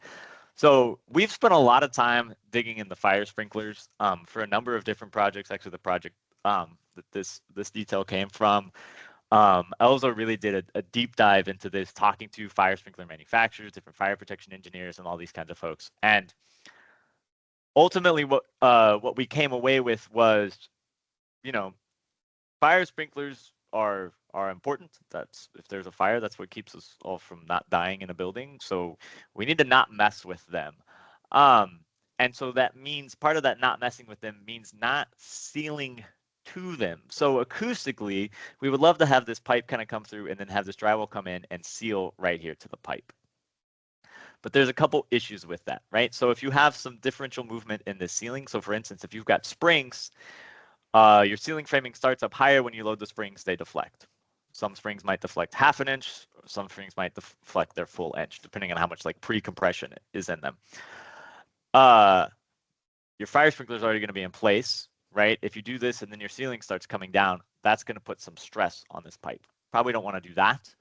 So we've spent a lot of time digging in the fire sprinklers for a number of different projects. Actually, the project that this detail came from, Elzo really did a deep dive into this, talking to fire sprinkler manufacturers, different fire protection engineers, and all these kinds of folks. And ultimately, what we came away with was, you know, fire sprinklers are important. That's, if there's a fire, that's what keeps us all from not dying in a building. So we need to not mess with them. And so that means, part of that not messing with them means not sealing to them. So acoustically, we would love to have this pipe kind of come through and then have this drywall come in and seal right here to the pipe. But there's a couple issues with that, right? So if you have some differential movement in the ceiling, so for instance, if you've got springs, your ceiling framing starts up higher. When you load the springs, they deflect. Some springs might deflect half an inch. Some springs might deflect their full inch, depending on how much like pre-compression is in them. Your fire sprinkler is already going to be in place, right? If you do this and then your ceiling starts coming down, that's going to put some stress on this pipe. Probably don't want to do that.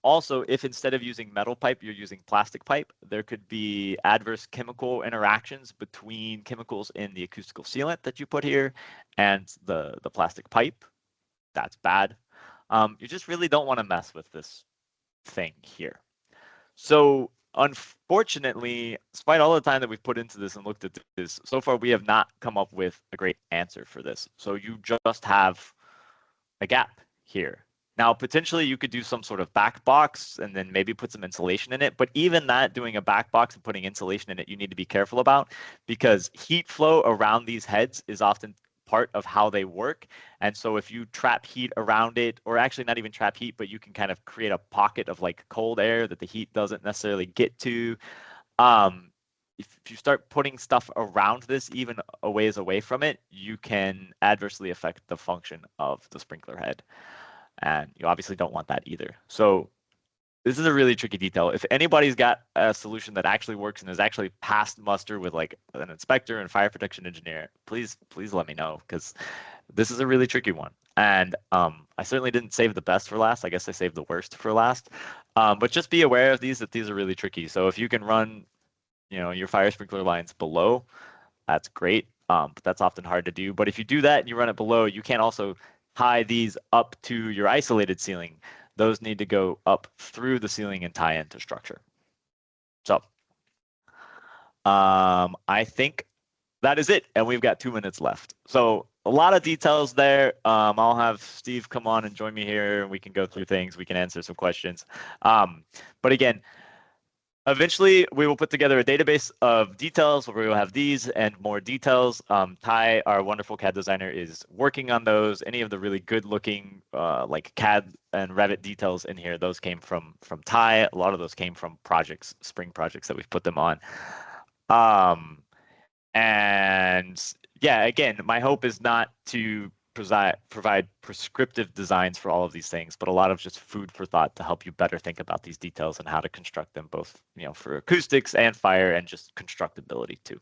Also, if instead of using metal pipe, you're using plastic pipe, there could be adverse chemical interactions between chemicals in the acoustical sealant that you put here and the plastic pipe. That's bad. You just really don't want to mess with this thing here. So unfortunately, despite all the time that we've put into this and looked at this, so far we have not come up with a great answer for this. So you just have a gap here. Now, potentially you could do some sort of back box and then maybe put some insulation in it. But even that, doing a back box and putting insulation in it, you need to be careful about, because heat flow around these heads is often part of how they work. And so if you trap heat around it, or actually not even trap heat, but you can kind of create a pocket of like cold air that the heat doesn't necessarily get to. If you start putting stuff around this, even a ways away from it, you can adversely affect the function of the sprinkler head. And you obviously don't want that either. So this is a really tricky detail. If anybody's got a solution that actually works and is actually passed muster with like an inspector and fire protection engineer, please let me know, because this is a really tricky one. And I certainly didn't save the best for last. I guess I saved the worst for last. But just be aware of these, that these are really tricky. So if you can run, you know, your fire sprinkler lines below, that's great. But that's often hard to do. But if you do that and you run it below, you can also tie these up to your isolated ceiling. Those need to go up through the ceiling and tie into structure. So I think that is it. And we've got 2 minutes left. So a lot of details there. I'll have Steve come on and join me here, and we can go through things. We can answer some questions. But again, eventually, we will put together a database of details where we will have these and more details. Ty, our wonderful CAD designer, is working on those. Any of the really good-looking like CAD and Revit details in here, those came from Ty. A lot of those came from projects, spring projects that we've put them on. And yeah, again, my hope is not to provide prescriptive designs for all of these things, but a lot of just food for thought to help you better think about these details and how to construct them, both, you know, for acoustics and fire and just constructability too.